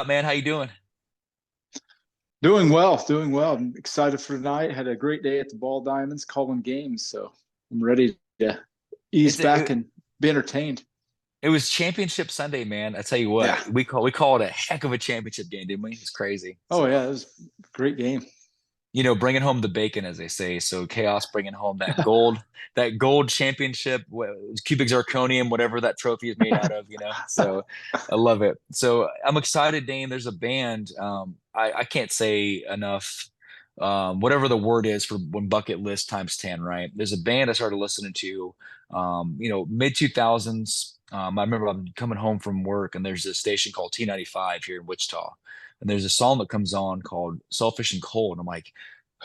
up, man? How you doing? Doing well, doing well. I'm excited for tonight. Had a great day at the Ball Diamonds calling games, so I'm ready to ease It's a, back it, and be entertained. it was Championship Sunday, man. I tell you what, Yeah. we call it a heck of a championship game, didn't we? It's crazy. Oh So yeah, it was a great game. bringing home the bacon, as they say. So Chaos bringing home that gold championship, cubic zirconium, whatever that trophy is made out of. So I love it. So I'm excited, Dane. There's a band. I can't say enough. Whatever the word is for when bucket list times 10, right? There's a band I started listening to, mid 2000s. I remember I'm coming home from work and there's a station called T95 here in Wichita. And there's a song that comes on called Selfish and Cold. And I'm like,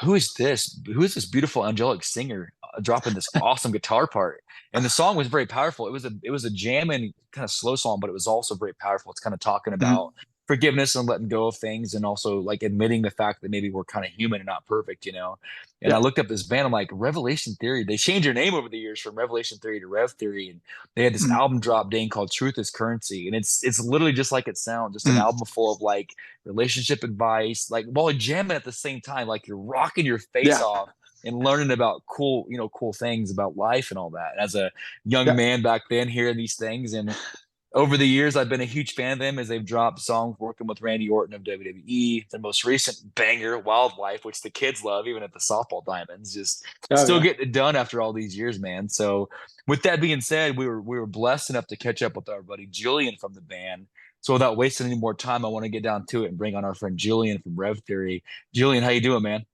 who is this? Who is this beautiful angelic singer dropping this awesome guitar part? And the song was very powerful. It was a jamming kind of slow song, but it was also very powerful. It's kind of talking about Mhm. forgiveness and letting go of things and also like admitting the fact that maybe we're kind of human and not perfect. And I Yeah. looked up this band. I'm like, Revelation Theory. They changed their name over the years from Revelation Theory to Rev Theory. And they had this Mhm. album drop, Dane, called Truth is Currency. And it's literally just like it sounds, just an Mhm. album full of like relationship advice, like while jamming at the same time, like you're rocking your face Yeah. off and learning about cool things about life and all that. And as a young Yeah. man back then, hearing these things and over the years, I've been a huge fan of them as they've dropped songs working with Randy Orton of WWE. Their most recent banger, Wildlife, which the kids love, even at the softball diamonds, just Oh still yeah. getting it done after all these years, man. So, with that being said, we were blessed enough to catch up with our buddy Julian from the band. So, without wasting any more time, I want to get down to it and bring on our friend Julian from Rev Theory. Julian, how you doing, man?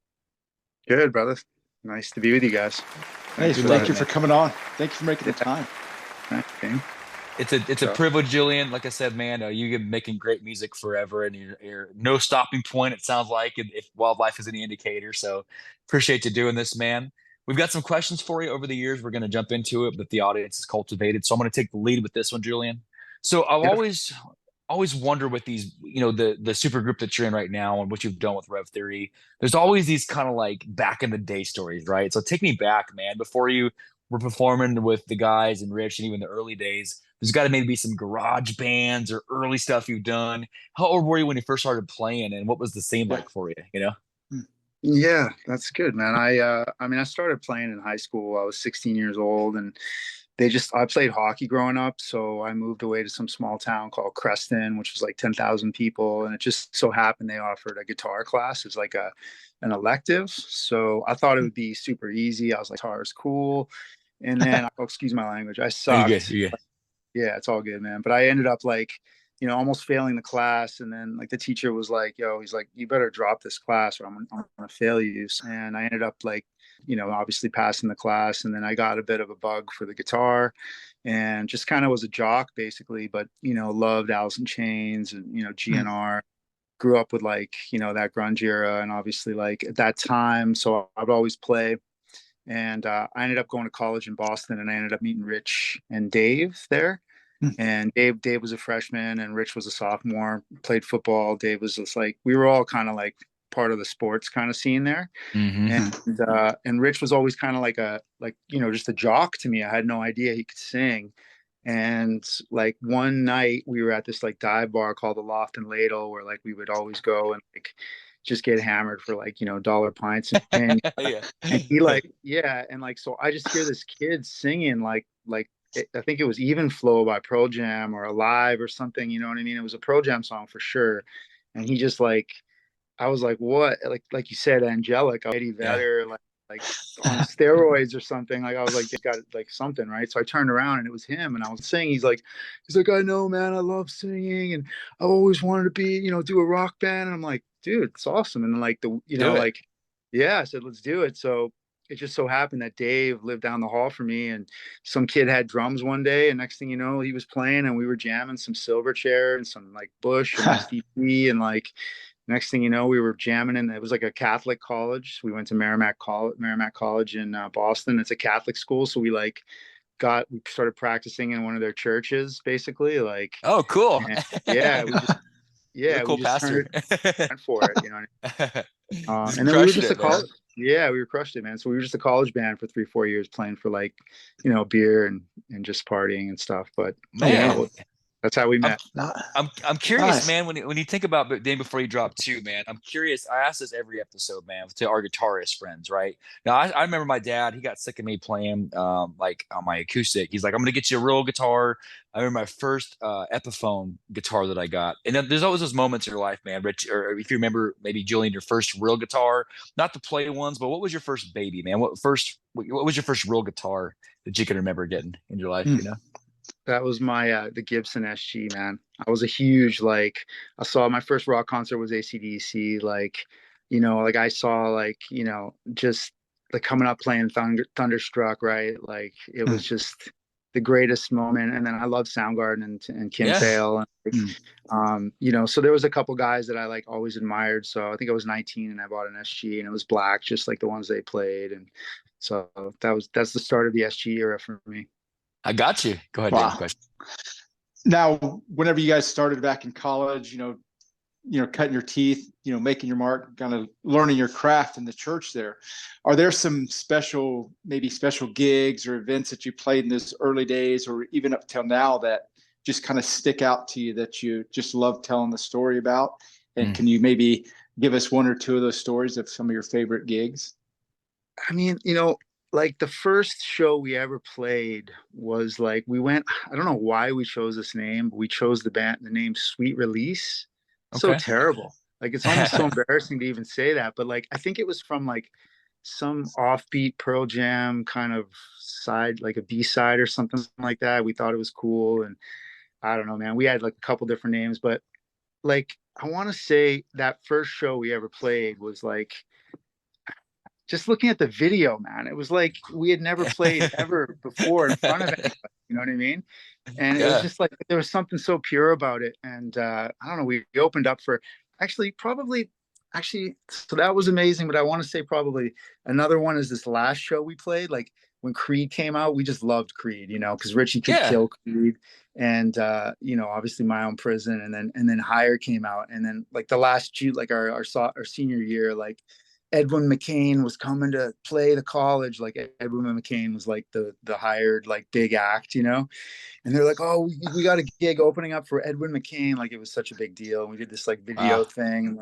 Good, brother. Nice to be with you guys. Hey, Thanks We for love thank it, you the for man. coming on. Thank you for making the yeah, time. game. It's a So privilege, Julian. Like I said, man, you've been making great music forever, and you're no stopping point. It sounds like if wildlife is any indicator. So appreciate you doing this, man. We've got some questions for you over the years. We're going to jump into it, but the audience is cultivated. So I'm going to take the lead with this one, Julian. So I've yeah, always wonder with these, the super group that you're in right now and what you've done with Rev Theory. There's always these kind of like back in the day stories, right? So take me back, man, before you were performing with the guys and Rich and even the early days. There's got to maybe be some garage bands or early stuff you've done. How old were you when you first started playing, and what was the scene Yeah. like for you? You know? Mm. yeah, that's good, man. I started playing in high school. I was 16 years old, and I played hockey growing up, so I moved away to some small town called Creston, which was like 10,000 people, and it just so happened they offered a guitar class as like a an elective. So I thought it would be super easy. I was like, guitar is cool. And then, oh, excuse my language, I Are you good? Are sucked. you good? Yeah, it's all good, man. But I ended up like, almost failing the class. And then like the teacher was like, yo, he's like, you better drop this class or I'm gonna fail you. And I ended up like, obviously passing the class. And then I got a bit of a bug for the guitar and just kind of was a jock basically, but loved Alice in Chains and Mm. GNR. Grew up with like, that grunge era and obviously like at that time. So I'd always play. And I ended up going to college in Boston, and I ended up meeting Rich and Dave there. Mm. And Dave was a freshman, and Rich was a sophomore. Played football. Dave was just like we were all kind of like part of the sports kind of scene there. Mm-hmm. And Mm. and Rich was always kind of like just a jock to me. I had no idea he could sing. And like one night we were at this like dive bar called the Loft and Ladle, where like we would always go and like just get hammered for like dollar pints Yeah. and he like yeah and like so I just hear this kid singing I think it was Even Flow by Pearl Jam or Alive or something, you know what I mean? It was a Pearl Jam song for sure. And he just like I was like, what? Like you said, angelic, Eddie Yeah. Vedder, like on steroids or something. Like I was like, they got like something, right? So I turned around and it was him, and I was singing. He's like, I know, man, I love singing, and I've always wanted to be, do a rock band. And I'm like, dude, it's awesome. And then like Do it. like, yeah, I said, let's do it. So it just so happened that Dave lived down the hall from me, and some kid had drums one day, and next thing you know, he was playing, and we were jamming some Silverchair and some like Bush and S2.EP.102, and like next thing you know, we were jamming in. It was like a Catholic college. We went to Merrimack College in Boston. It's a Catholic school, so we started practicing in one of their churches, basically. Like, Oh, cool. and yeah, What a we cool just turned pastor. it went for it, Just and then we were crushing just a it, man. college. Yeah, we were crushed it, man. So we were just a college band for 3, 4 years, playing for like, beer and just partying and stuff. But Oh yeah, wow. Man, That's how we met. I'm curious, Nice. man. When you think about the day before you drop two, man, I'm curious. I ask this every episode, man, to our guitarist friends, right? Now, I remember my dad. He got sick of me playing like on my acoustic. He's like, "I'm gonna get you a real guitar." I remember my first Epiphone guitar that I got, and then there's always those moments in your life, man. Rich, or if you remember, maybe Julian, your first real guitar, not the play ones, but what was your first baby, man? What was your first real guitar that you can remember getting in your life? You know? That was my the Gibson SG, man. I was a huge, like, I saw my first rock concert was AC/DC. Like, like I saw, like, just like coming up playing Thunderstruck, right? Like it was just the greatest moment. And then I love Soundgarden and Kim Yeah. Thale, and so there was a couple guys that I like always admired. So I think I was 19 and I bought an SG, and it was black, just like the ones they played. And so that's the start of the SG era for me. I got you. Go ahead, Wow. Dave. Question. Now, whenever you guys started back in college, cutting your teeth, making your mark, kind of learning your craft in the church there, are there some maybe special gigs or events that you played in those early days or even up till now that just kind of stick out to you that you just love telling the story about? And can you maybe give us one or two of those stories of some of your favorite gigs? I mean, like the first show we ever played was like I don't know why we chose this name, but we chose the name Sweet Release. So Okay. terrible. Like it's almost so embarrassing to even say that, but like I think it was from like some offbeat Pearl Jam kind of side, like a B-side or something like that. We thought it was cool, and I don't know, man. We had like a couple different names, but like I want to say that first show we ever played was like, just looking at the video, man, it was like we had never played ever before in front of anybody. You know what I mean? And it was just like there was something so pure about it. And I don't know, we opened up for so that was amazing. But I want to say probably another one is this last show we played. Like when Creed came out, we just loved Creed, because Richie could kill Creed. And obviously My Own Prison, and then Higher came out, and then like the last like our senior year, like Edwin McCain was coming to play the college. Like Edwin McCain was like the hired like big act, and they're like, "Oh, we got a gig opening up for Edwin McCain." Like it was such a big deal. And we did this like video thing,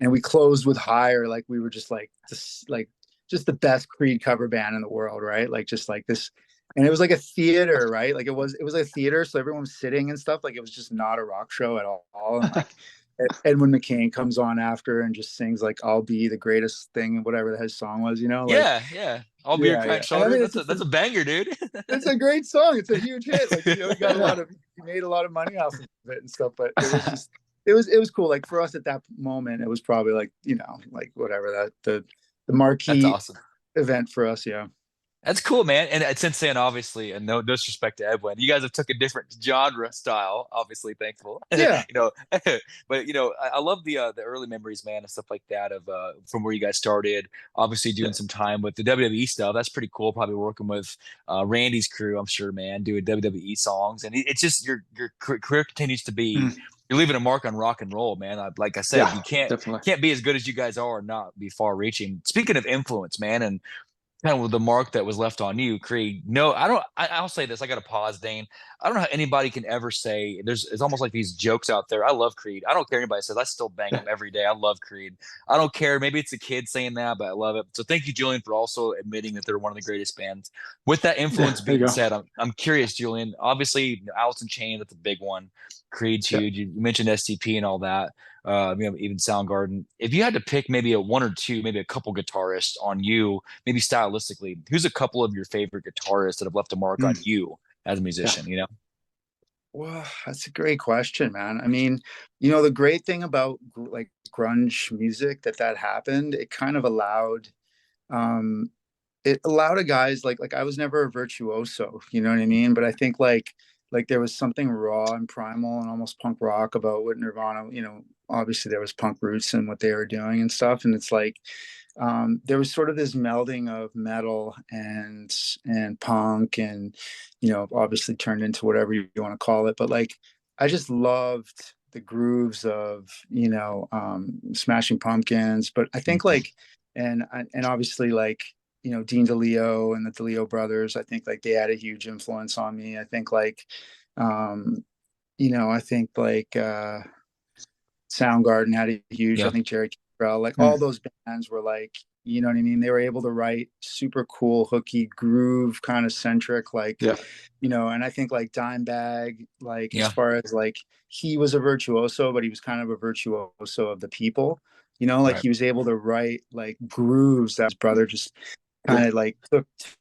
and we closed with Higher. Like we were just like this, like just the best Creed cover band in the world, right? Like just like this. And it was like a theater, right? Like it was like a theater, so everyone was sitting and stuff. Like it was just not a rock show at all. And like Edwin McCain comes on after and just sings like "I'll Be the Greatest Thing," whatever his song was, like yeah. I'll be your kind shoulder. I mean, That's a banger, dude. it's a great song. It's a huge hit. Like he made a lot of money off of it and stuff. But it was just it was cool. Like for us at that moment, it was probably like like whatever that the marquee That's awesome event for us. Yeah. That's cool, man. And since then, obviously, and no disrespect to Edwin, you guys have took a different genre style. Obviously, thankful. Yeah. But I love the early memories, man, and stuff like that of from where you guys started. Obviously, doing some time with the WWE stuff. That's pretty cool. Probably working with Randy's crew, I'm sure, man, doing WWE songs, and it's just your career continues to be. You're leaving a mark on rock and roll, man. Like I said, you can't be as good as you guys are and not be far reaching. Speaking of influence, man, and kind of the mark that was left on you, Creed. No, I don't. I'll say this. I got to pause, Dane. I don't know how anybody can ever say it's almost like these jokes out there. I love Creed. I don't care anybody says. I still bang them every day. I love Creed. I don't care. Maybe it's a kid saying that, but I love it. So thank you, Julian, for also admitting that they're one of the greatest bands. With that influence being said, I'm curious, Julian. Obviously, Alice in Chains, that's a big one. Creed's huge. You mentioned S2.EP and all that. Even Soundgarden. If you had to pick maybe a one or two, maybe a couple guitarists on you, maybe stylistically, who's a couple of your favorite guitarists that have left a mark on you as a musician? Well, that's a great question, man. I mean, the great thing about like grunge music that happened, it kind of allowed a guys like I was never a virtuoso, you know what I mean? But I think like there was something raw and primal and almost punk rock about what Nirvana, obviously there was punk roots in what they were doing and stuff. And it's like there was sort of this melding of metal and punk and obviously turned into whatever you want to call it. But like I just loved the grooves of Smashing Pumpkins. But I think like and obviously like Dean DeLeo and the DeLeo brothers, I think like they had a huge influence on me. I think like I think like Soundgarden had a huge, I Yeah. think Jerry Cantrell, like Mm. all those bands were like, you know what I mean? They were able to write super cool, hooky, groove kind of centric, like, Yeah. and I think like Dimebag, like as Yeah. far as like he was a virtuoso, but he was kind of a virtuoso of the people, like Right. he was able to write like grooves that his brother just Yeah. kind of like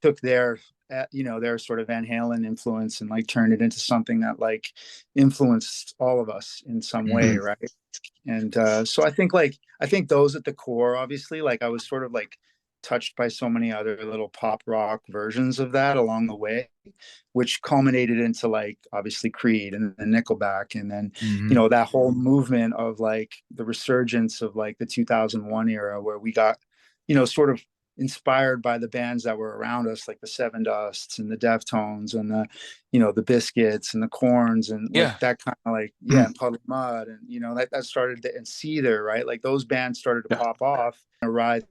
took their their sort of Van Halen influence and like turned it into something that like influenced all of us in some way, Mhm. right? And so I think those at the core, obviously, like I was sort of like touched by so many other little pop rock versions of that along the way, which culminated into like obviously Creed and then Nickelback, and then Hmm. that whole movement of like the resurgence of like the 2001 era, where we got sort of inspired by the bands that were around us, like the Seven Dusts and the Deftones and the Biscuits and the Corns and like Yeah. that kind of like, yeah, Mm. and Puddle of Mud, and that started to, and Seether, right? Like those bands started to Yeah. pop off and ride.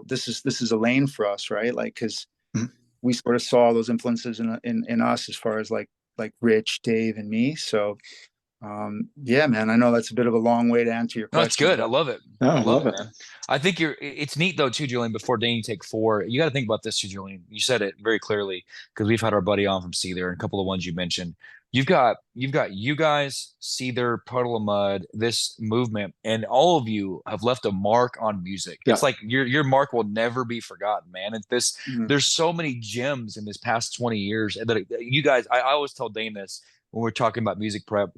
This is a lane for us, right? Like because Mm. we sort of saw those influences in us as far as like Rich, Dave, and me. So yeah, man, I know that's a bit of a long way to answer your No, it's question, good. I but love it. No, I I love love it, it. man. I think it's neat though too, Julian, before Dane you take four, you got to think about this too, Julian. You said it very clearly because we've had our buddy on from Seether and a couple of ones you mentioned. You've got you guys, Seether, Puddle of Mud, this movement, and all of you have left a mark on music. Yeah. It's like your mark will never be forgotten, man. It's this, mm, there's so many gems in this past 20 years that you guys, I always tell Dane this when we're talking about music prep.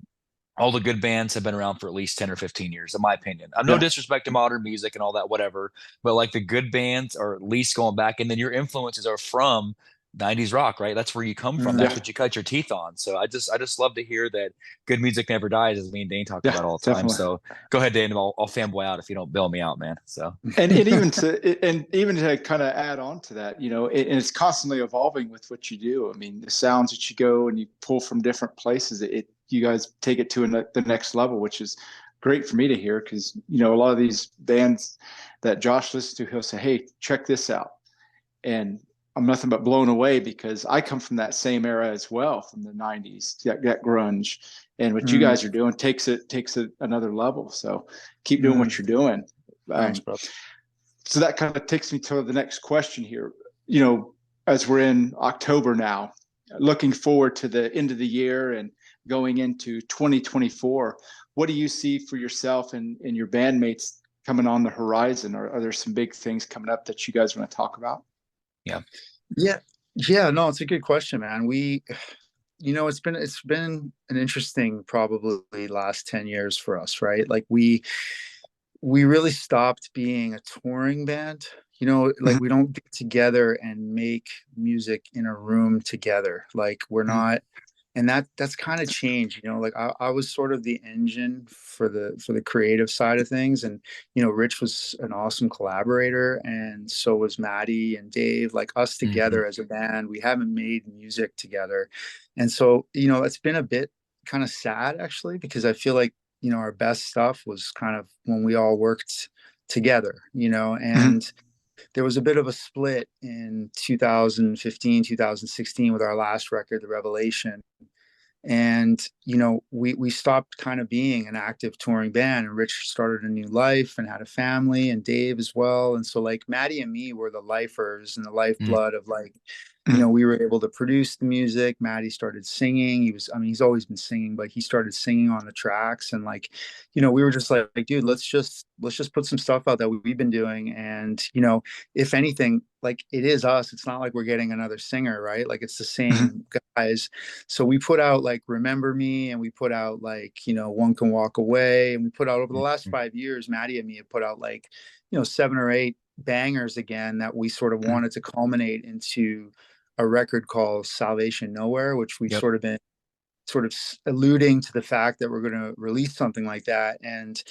All the good bands have been around for at least 10 or 15 years, in my opinion. I'm no Yeah. disrespect to modern music and all that, whatever, but like the good bands are at least going back. And then your influences are from 90s rock, right? That's where you come from. mm. That's Yeah. what you cut your teeth on. So I just love to hear that good music never dies, as me and Dane talk Yeah. about all the time. Definitely. So go ahead, Dane. I'll fanboy out if you don't bail me out, man. So And even to kind of add on to that, and it's constantly evolving with what you do. I mean, the sounds that you go and you pull from different places, you guys take it to the next level, which is great for me to hear because a lot of these bands that Josh listens to, he'll say, "Hey, check this out," and I'm nothing but blown away because I come from that same era as well, from the '90s, that grunge, and what you Mm, guys are doing takes it another level. So keep doing mm. what you're doing. Thanks, Um, bro. so that kind of takes me to the next question here. As we're in October now, looking forward to the end of the year and going into 2024, what do you see for yourself and your bandmates coming on the horizon? Are there some big things coming up that you guys want to talk about? yeah. Yeah. Yeah, no, it's a good question, man. It's been an interesting probably last 10 years for us, right? Like we really stopped being a touring band. Like Mhm. we don't get together and make music in a room together. Like we're Mhm. not, and that's kind of changed. Like I was sort of the engine for the creative side of things, and Rich was an awesome collaborator, and so was Maddie and Dave. Like us Hmm. together as a band, we haven't made music together, and so it's been a bit kind of sad actually, because I feel like our best stuff was kind of when we all worked together, Mhm. and there was a bit of a split in 2015, 2016 with our last record, The Revelation. And we stopped kind of being an active touring band, and Rich started a new life and had a family, and Dave as well. And so like Maddie and me were the lifers and the lifeblood of like Mhm. we were able to produce the music. Maddie started singing. He's always been singing, but he started singing on the tracks. And like, we were just like, dude, let's just put some stuff out that we've been doing. And, if anything, like it is us. It's not like we're getting another singer, right? Like it's the Mhm. same guys. So we put out like Remember Me, and we put out like, One Can Walk Away. And we put out over the last 5 years, Maddie and me have put out like, 7 or 8 bangers again that we sort of Mhm. wanted to culminate into a record called Salvation Nowhere, which we've Yep. sort of been sort of alluding to the fact that we're going to release something like that. And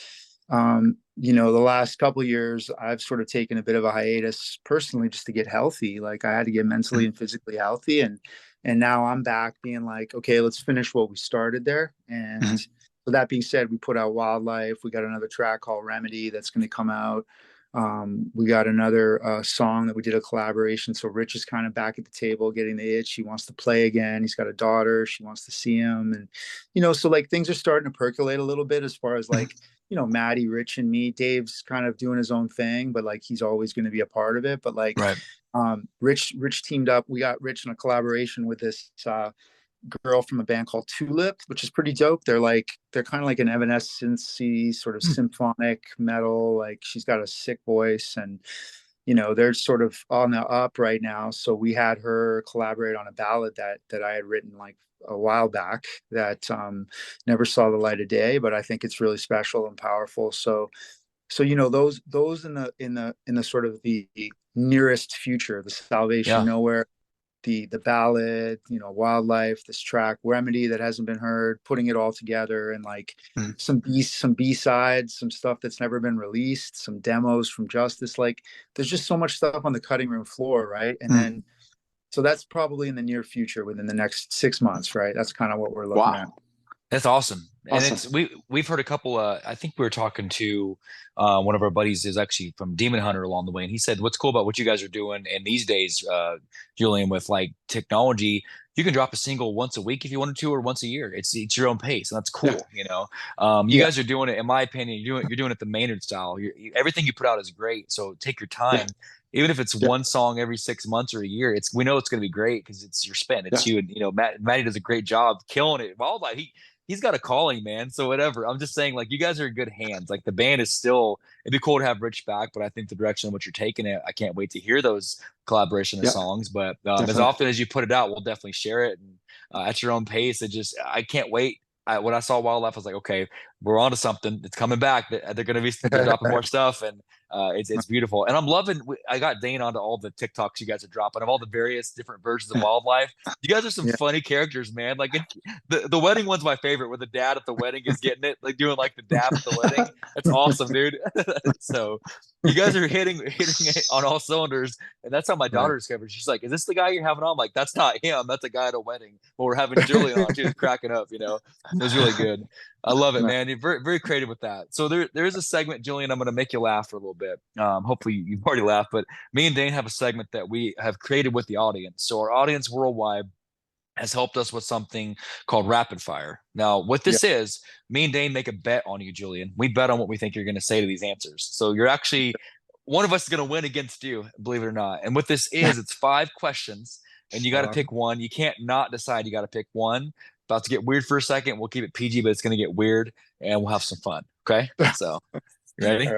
the last couple of years, I've sort of taken a bit of a hiatus personally just to get healthy. Like I had to get mentally and physically healthy, and now I'm back being like, okay, let's finish what we started there. And Mhm. so that being said, we put out Wildlife. We got another track called Remedy that's going to come out. We got another song that we did a collaboration. So Rich is kind of back at the table getting the itch. He wants to play again. He's got a daughter. She wants to see him. And, so like things are starting to percolate a little bit as far as like, Maddie, Rich, and me. Dave's kind of doing his own thing, but like he's always going to be a part of it. But like right. Rich teamed up. We got Rich in a collaboration with this girl from a band called Tulip, which is pretty dope. They're kind of like an Evanescence-y sort of symphonic metal. Like she's got a sick voice, and they're sort of on the up right now. So we had her collaborate on a ballad that I had written like a while back that never saw the light of day, but I think it's really special and powerful. So those in the sort of the nearest future, the Salvation Nowhere, the ballad, Wildlife, this track Remedy that hasn't been heard, putting it all together, and like some B-sides, some stuff that's never been released, some demos from Justice. Like there's just so much stuff on the cutting room floor, right? And then so that's probably in the near future, within the next 6 months, right? That's kind of what we're looking at. That's awesome. And we've heard a couple, I think we were talking to one of our buddies is actually from Demon Hunter along the way. And he said, what's cool about what you guys are doing and these days, Julien, with like technology, you can drop a single once a week if you wanted to, or once a year. It's your own pace, and that's cool. You guys are doing it, in my opinion, you're doing it the Maynard style. Everything you put out is great. So take your time. Even if it's one song every 6 months or a year, we know it's going to be great because it's your spin. It's you. And Matty does a great job killing it. Wildlife, he's got a calling, man. So whatever. I'm just saying, like, you guys are in good hands. Like the band is still. It'd be cool to have Rich back, but I think the direction in which you're taking it, I can't wait to hear those collaboration of songs. But as often as you put it out, we'll definitely share it and, at your own pace. I can't wait. When I saw Wildlife, I was like, okay, we're on to something. It's coming back. They're going to be dropping more stuff, and it's beautiful. And I'm loving. I got Dane onto all the TikToks you guys are dropping of all the various different versions of Wildlife. You guys are some funny characters, man. Like the wedding one's my favorite, where the dad at the wedding is getting it, like doing like the dab at the wedding. That's awesome, dude. So you guys are hitting it on all cylinders, and that's how my daughter discovered. She's like, "Is this the guy you're having on?" I'm like, "That's not him. That's a guy at a wedding." Well, we're having Julien on. She was cracking up. It was really good. I love it, man. You're very, very creative with that. So there is a segment, Julien, I'm going to make you laugh for a little bit. Hopefully you've already laughed, but me and Dane have a segment that we have created with the audience. So our audience worldwide has helped us with something called Rapid Fire. Now, what this is, me and Dane make a bet on you, Julien. We bet on what we think you're going to say to these answers. So you're actually, one of us is going to win against you, believe it or not. And what this is, it's 5 questions, and you got to pick one. You can't not decide. You got to pick one. About to get weird for a second. We'll keep it PG, but it's going to get weird, and we'll have some fun. Okay? So, you ready?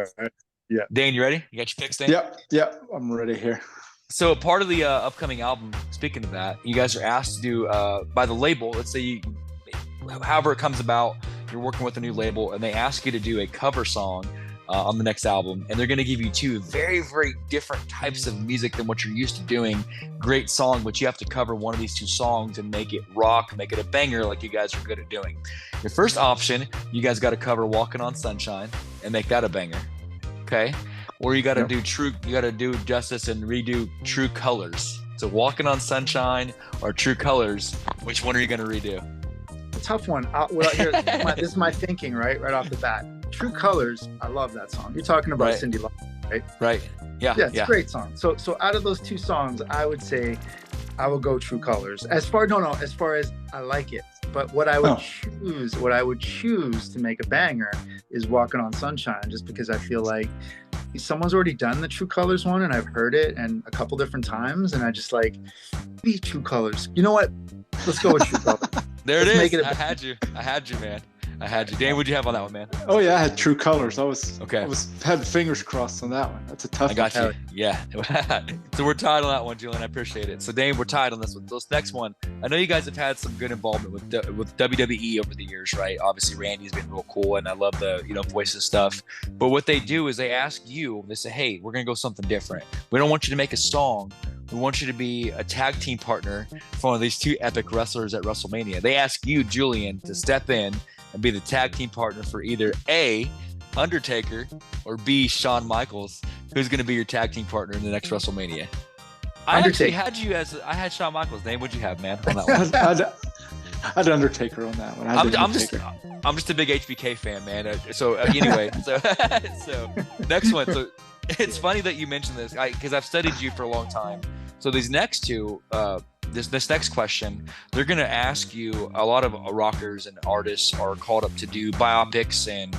Yeah. Dane, you ready? You got your picks, Dane? Yep. I'm ready here. So, part of the upcoming album, speaking of that, you guys are asked to do, by the label, let's say however it comes about, you're working with a new label, and they ask you to do a cover song on the next album, and they're going to give you 2 very, very different types of music than what you're used to doing. Great song, but you have to cover one of these 2 songs and make it rock, make it a banger like you guys are good at doing. Your first option, you guys got to cover Walking on Sunshine and make that a banger. Okay? Or you got to do Justice and redo True Colors. So Walking on Sunshine or True Colors, which one are you going to redo? A tough one. This is my thinking, right off the bat. True Colors, I love that song. You're talking about Cyndi Lauper, right? Right. Yeah. Yeah, it's a great song. So out of those 2 songs, I would say I will go True Colors. As far as I like it. But what I would choose to make a banger is Walking on Sunshine, just because I feel like someone's already done the True Colors one, and I've heard it and a couple different times, and I just like, be True Colors. You know what? Let's go with True Colors. There it is. I had you, man. I had you. Dan, what'd you have on that one, man? Oh yeah, I had True Colors. I had fingers crossed on that one. That's a tough one. I got you. Yeah. So we're tied on that one, Julien. I appreciate it. So Dane, we're tied on this one. This next one, I know you guys have had some good involvement with WWE over the years, right? Obviously, Randy's been real cool, and I love the voices stuff. But what they do is they ask you. They say, "Hey, we're gonna go something different. We don't want you to make a song. We want you to be a tag team partner for one of these 2 epic wrestlers at WrestleMania." They ask you, Julien, to step in and be the tag team partner for either A, Undertaker, or B, Shawn Michaels, who's going to be your tag team partner in the next WrestleMania. I actually had you I had Shawn Michaels. Name, what'd you have, man, on that one? I had Undertaker on that one. I'm just a big HBK fan, man. So anyway, so next one. So It's funny that you mentioned this, because I've studied you for a long time. So these next two, this next question, they're going to ask you. A lot of rockers and artists are called up to do biopics and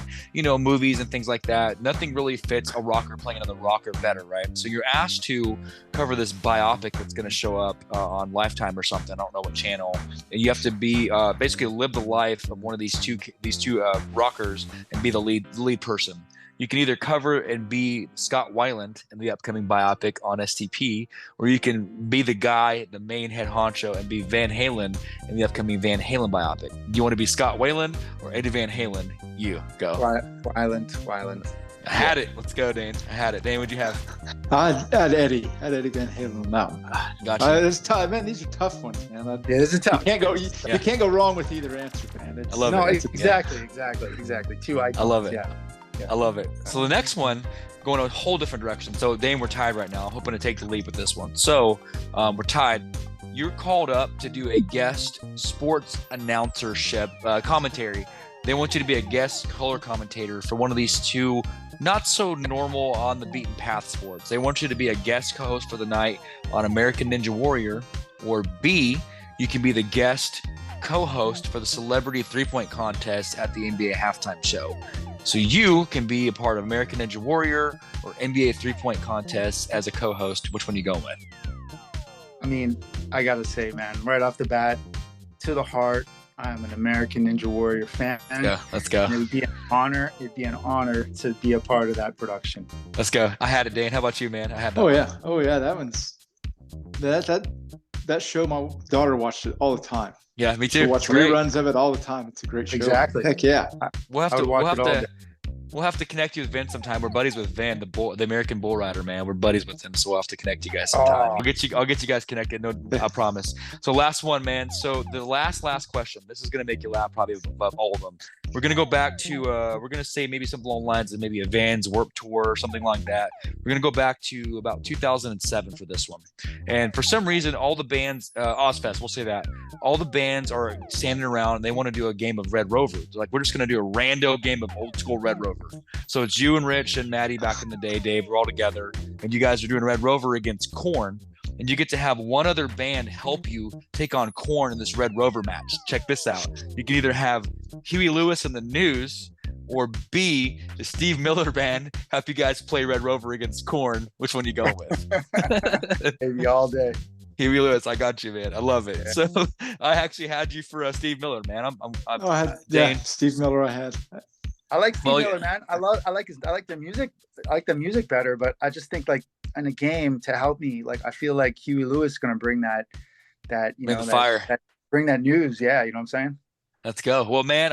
movies and things like that. Nothing really fits a rocker playing another rocker better, right? So you're asked to cover this biopic that's going to show up on Lifetime or something. I don't know what channel. And you have to be basically live the life of one of these two rockers and be the lead person. You can either cover and be Scott Weiland in the upcoming biopic on S2.EP, or you can be the guy, the main head honcho, and be Van Halen in the upcoming Van Halen biopic. Do you want to be Scott Weiland or Eddie Van Halen? You go. Weiland. I had it. Let's go, Dane. I had it. Dane, what'd you have? I had Eddie Van Halen on that one. Gotcha. It's tough, man. These are tough ones, man. This is tough. You can't go wrong with either answer, man. I love it. Exactly. Two icons. I love it. Yeah. I love it. So the next one, going a whole different direction. So Dane, we're tied right now. I'm hoping to take the lead with this one. So we're tied. You're called up to do a guest sports announcership commentary. They want you to be a guest color commentator for one of these two not so normal on the beaten path sports. They want you to be a guest co-host for the night on American Ninja Warrior, or B, you can be the guest co-host for the celebrity 3-point contest at the NBA halftime show. So you can be a part of American Ninja Warrior or NBA 3-point contest as a co-host. Which one are you going with? I mean, I got to say, man, right off the bat, to the heart, I'm an American Ninja Warrior fan. Yeah, let's go. And it'd be an honor to be a part of that production. Let's go. I had it, Dane. How about you, man? I had that. Oh yeah. That one's that show. My daughter watched it all the time. Yeah, me too. She watch reruns of it all the time. It's a great show. Exactly. Heck yeah. We'll have to connect you with Van sometime. We're buddies with Van, the American Bull Rider, man. We're buddies with him, so we'll have to connect you guys sometime. I'll get you guys connected. No, I promise. So last one, man. So the last question. This is gonna make you laugh probably above all of them. We're gonna go back to we're gonna say maybe something along the lines of maybe a Van's Warped Tour or something like that. We're gonna go back to about 2007 for this one. And for some reason, all the bands, Ozfest, we'll say that, all the bands are standing around and they want to do a game of Red Rover. They're like, we're just gonna do a rando game of old school Red Rover. So it's you and Rich and Maddie back in the day, Dave, we're all together, and you guys are doing Red Rover against Korn, and you get to have one other band help you take on Korn in this Red Rover match. Check this out. You can either have Huey Lewis and the News, or B, the Steve Miller Band help you guys play Red Rover against Korn. Which one you going with? Maybe all day. Huey Lewis, I got you, man. I love it. Yeah. So I actually had you for Steve Miller, man. Steve Miller. I had. I like Steve Miller, man. I like the music. I like the music better, but I just think like in a game to help me, like I feel like Huey Lewis is gonna bring that fire. Bring that news. Yeah, you know what I'm saying? Let's go. Well, man,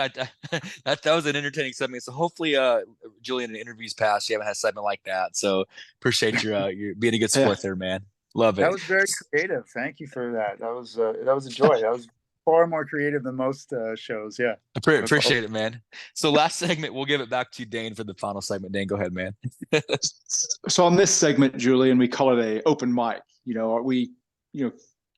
that was an entertaining segment. So hopefully, Julien, in interviews past, you haven't had a segment like that. So appreciate your being a good sport there, man. Love it. That was very creative. Thank you for that. That was a joy. That was far more creative than most shows. Yeah. Appreciate it, man. So last segment, we'll give it back to Dane for the final segment. Dane, go ahead, man. So on this segment, Julien, we call it a open mic. We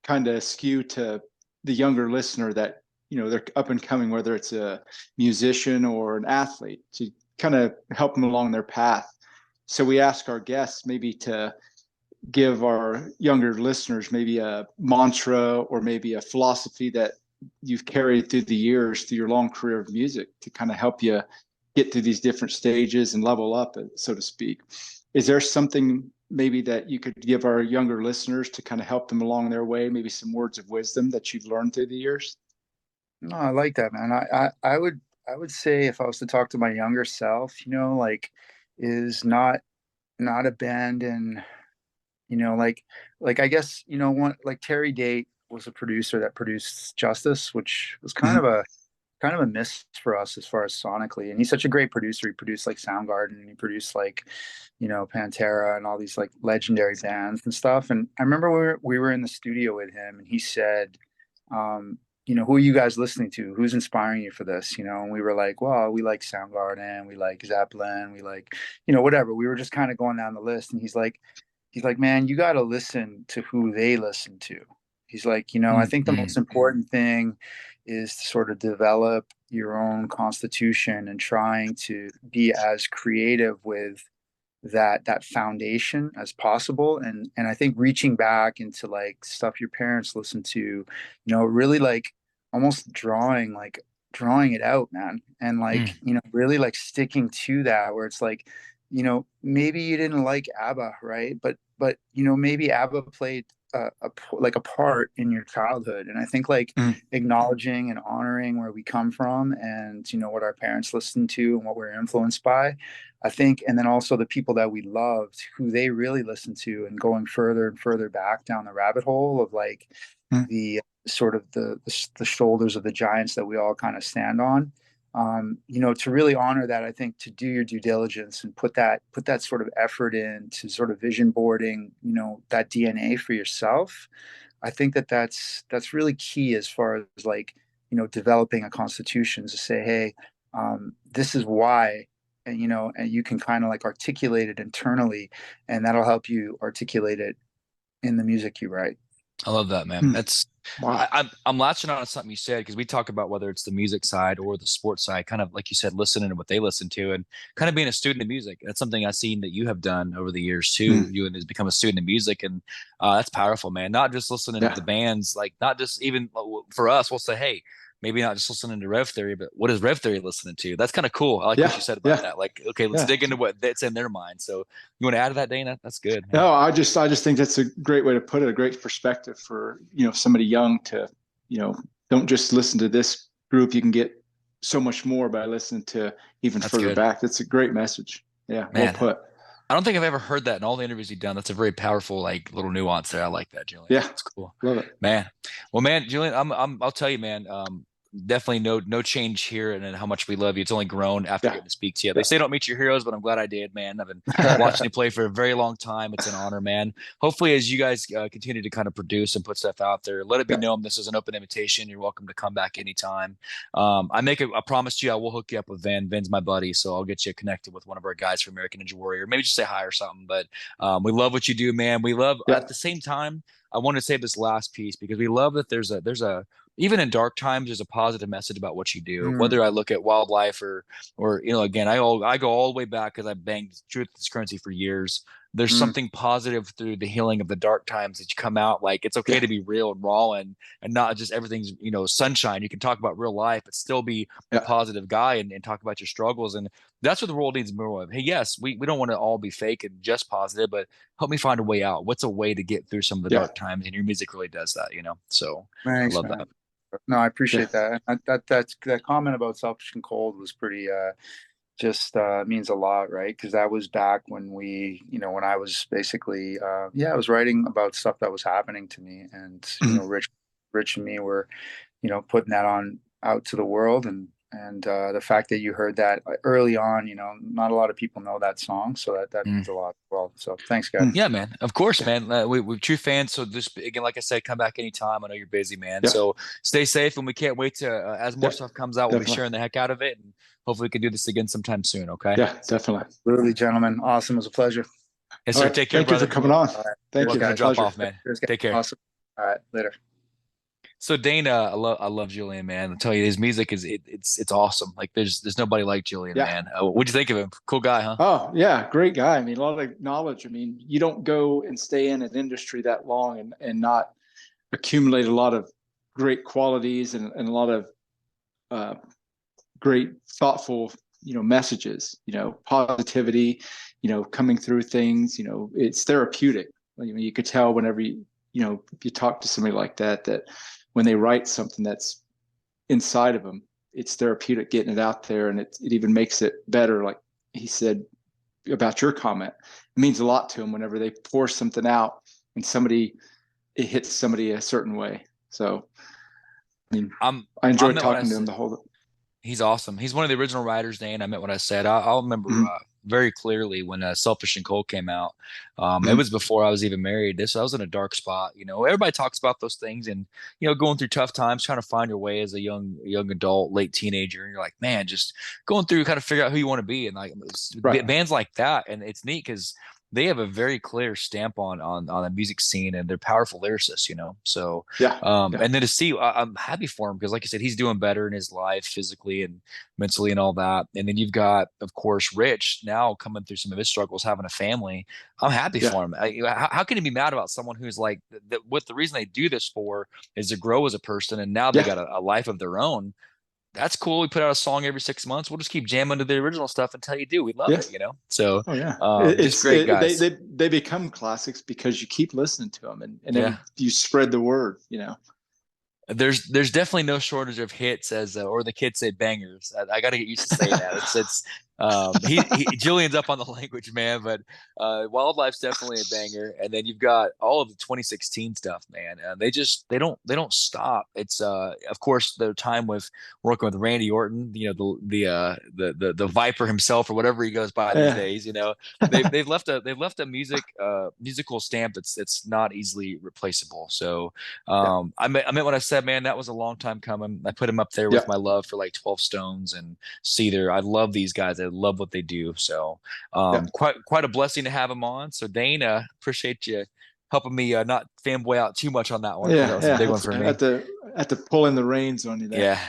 kind of skew to the younger listener that, they're up and coming, whether it's a musician or an athlete, to kind of help them along their path. So we ask our guests maybe to give our younger listeners maybe a mantra or maybe a philosophy that you've carried through the years, through your long career of music, to kind of help you get through these different stages and level up, so to speak. Is there something maybe that you could give our younger listeners to kind of help them along their way? Maybe some words of wisdom that you've learned through the years? No, I like that, man. I would say, if I was to talk to my younger self, is not abandon, I guess, one, like Terry Date was a producer that produced Justice, which was kind of a miss for us as far as sonically. And he's such a great producer. He produced like Soundgarden, and he produced like, Pantera and all these like legendary bands and stuff. And I remember we were in the studio with him, and he said, who are you guys listening to? Who's inspiring you for this? And we were like, well, we like Soundgarden, we like Zeppelin, we like, whatever. We were just kind of going down the list. And he's like, man, you got to listen to who they listen to. He's like, I think the most important thing is to sort of develop your own constitution and trying to be as creative with that foundation as possible. And I think reaching back into like stuff your parents listened to, you know, really like almost drawing it out, man. And like, you know, really like sticking to that, where it's like, you know, maybe you didn't like ABBA, right? But you know, maybe ABBA played like a part in your childhood. And I think like acknowledging and honoring where we come from, and you know what our parents listened to and what we're influenced by, I think, and then also the people that we loved, who they really listened to, and going further and further back down the rabbit hole of like the sort of the shoulders of the giants that we all kind of stand on. You know, to really honor that, I think, to do your due diligence and put that sort of effort in to sort of vision boarding, you know, that DNA for yourself. I think that that's really key as far as like, you know, developing a constitution to say, hey, this is why, and you know, and you can kind of like articulate it internally, and that'll help you articulate it in the music you write. I love that, man. That's wow. I'm latching on to something you said, because we talk about whether it's the music side or the sports side, kind of like you said, listening to what they listen to and kind of being a student of music. That's something I've seen that you have done over the years too. You has become a student of music, and that's powerful, man. Not just listening to the bands, like not just even for us, we'll say, hey, maybe not just listening to Rev Theory, but what is Rev Theory listening to? That's kind of cool. I like what you said about that. Like, okay, let's dig into what that's in their mind. So you want to add to that, Dana? That's good. Man. No, I just think that's a great way to put it, a great perspective for, you know, somebody young to, you know, don't just listen to this group. You can get so much more by listening to even further back. That's a great message. Yeah, man, well put. I don't think I've ever heard that in all the interviews you've done. That's a very powerful, like, little nuance there. I like that, Julien. Yeah, it's cool. Love it, man. Well, man, Julien, I'll tell you, man. Definitely no change here, and how much we love you. It's only grown after getting to speak to you. They say don't meet your heroes, but I'm glad I did, man. I've been watching you play for a very long time. It's an honor, man. Hopefully, as you guys continue to kind of produce and put stuff out there, let it be known this is an open invitation. You're welcome to come back anytime. I promise you, I will hook you up with Van. Van's my buddy, so I'll get you connected with one of our guys from American Ninja Warrior. Maybe just say hi or something. But we love what you do, man. We love at the same time. I want to say this last piece because we love that there's a even in dark times, there's a positive message about what you do. Whether I look at wildlife or you know, again, I go all the way back because I banged Truth is Currency for years. There's something positive through the healing of the dark times that you come out like it's okay to be real and raw and not just everything's, you know, sunshine. You can talk about real life, but still be a positive guy and talk about your struggles. And that's what the world needs more of. Hey, yes, we don't want to all be fake and just positive, but help me find a way out. What's a way to get through some of the dark times? And your music really does that, you know? So Thanks, I love man. that. No, I appreciate that. That comment about Selfish and Cold was pretty means a lot, right? Because that was back when when I was basically I was writing about stuff that was happening to me, and you know, Rich and me were, you know, putting that out to the world, and the fact that you heard that early on, you know, not a lot of people know that song, so that means a lot as well. So thanks, guys. Yeah, man. Of course, man. We're true fans. So just again, like I said, come back anytime. I know you're busy, man. So stay safe, and we can't wait to as more stuff comes out, we'll be sharing the heck out of it, and hopefully we can do this again sometime soon. Okay. Yeah, definitely. Absolutely, gentlemen. Awesome. It was a pleasure. Yes, sir. Take care, brother. Thank you for coming on. Right. Thank you. Gonna drop off, man. Take care. Awesome. All right. Later. So Dana, I love Julien, man. I tell you, his music it's awesome. Like there's nobody like Julien, man. What'd you think of him? Cool guy, huh? Oh yeah, great guy. I mean, a lot of knowledge. I mean, you don't go and stay in an industry that long and not accumulate a lot of great qualities and a lot of great thoughtful, you know, messages, you know, positivity, you know, coming through things, you know, it's therapeutic. I mean, you could tell whenever you know, if you talk to somebody like that when they write something that's inside of them, it's therapeutic getting it out there, and it even makes it better. Like he said about your comment, it means a lot to him whenever they pour something out and it hits somebody a certain way. So, I mean, I enjoyed talking to him the whole. He's awesome. He's one of the original writers, Dan. I meant what I said. I'll remember very clearly when Selfish and Cold came out. It was before I was even married. I was in a dark spot. You know, everybody talks about those things, and you know, going through tough times, trying to find your way as a young adult, late teenager, and you're like, man, just going through, kind of figure out who you want to be, and like bands like that. And it's neat because they have a very clear stamp on the music scene, and they're powerful lyricists, So, Yeah. and then to see, I'm happy for him because, like I said, he's doing better in his life, physically and mentally, and all that. And then you've got, of course, Rich now coming through some of his struggles, having a family. I'm happy for him. How can you be mad about someone who's like, what the reason they do this for is to grow as a person, and now they got a life of their own. That's cool. We put out a song every 6 months. We'll just keep jamming to the original stuff until you do. We love it, So, just great guys. They become classics because you keep listening to them, and then you spread the word. There's definitely no shortage of hits, as or the kids say, bangers. I got to get used to saying that. Julian's up on the language, man, but Wildlife's definitely a banger. And then you've got all of the 2016 stuff, man. They don't stop. It's of course their time with working with Randy Orton, the Viper himself, or whatever he goes by these days. They've left a musical stamp that's not easily replaceable. So I meant what I said, man. That was a long time coming. I put him up there with my love for like 12 Stones and Seether. I love these guys. I love what they do. So quite a blessing to have him on. So Dane, appreciate you helping me not fanboy out too much on that one. That was a big one for me. At the pulling the reins on you there. Yeah.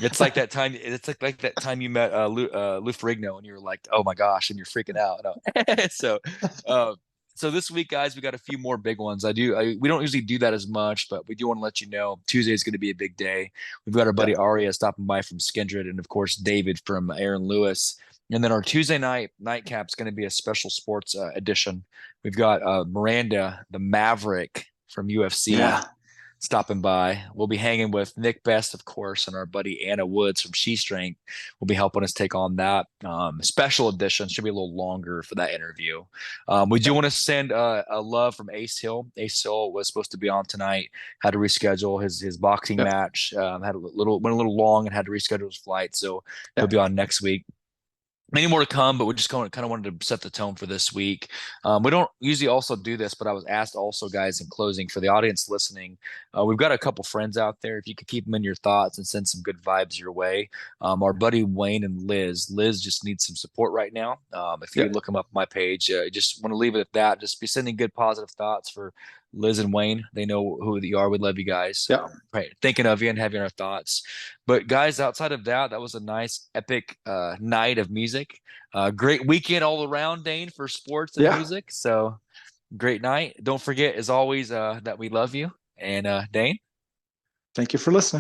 It's like that time. It's like that time you met Lou Ferrigno, and you were like, "Oh my gosh," and you're freaking out. So this week, guys, we got a few more big ones. We don't usually do that as much, but we do want to let you know Tuesday is going to be a big day. We've got our buddy Aria stopping by from Skindred, and of course David from Aaron Lewis. And then our Tuesday nightcap is going to be a special sports edition. We've got Miranda, the Maverick from UFC. Stopping by. We'll be hanging with Nick Best, of course, and our buddy Anna Woods from She Strength will be helping us take on that special edition. Should be a little longer for that interview. We do want to send a love from Ace Hill. Ace Hill was supposed to be on tonight, had to reschedule his boxing match. Went a little long and had to reschedule his flight, so he'll be on next week. Many more to come, but we just kind of wanted to set the tone for this week. We don't usually also do this, but I was asked also, guys, in closing, for the audience listening, we've got a couple friends out there. If you could keep them in your thoughts and send some good vibes your way. Our buddy Wayne and Liz. Liz just needs some support right now. If you look them up on my page, just want to leave it at that. Just be sending good, positive thoughts for Liz and Wayne. They know who you are. We love you guys. Right. Thinking of you and having our thoughts. But guys, outside of that was a nice epic night of music. Great weekend all around, Dane, for sports and music. So great night. Don't forget, as always, that we love you. And Dane, thank you for listening.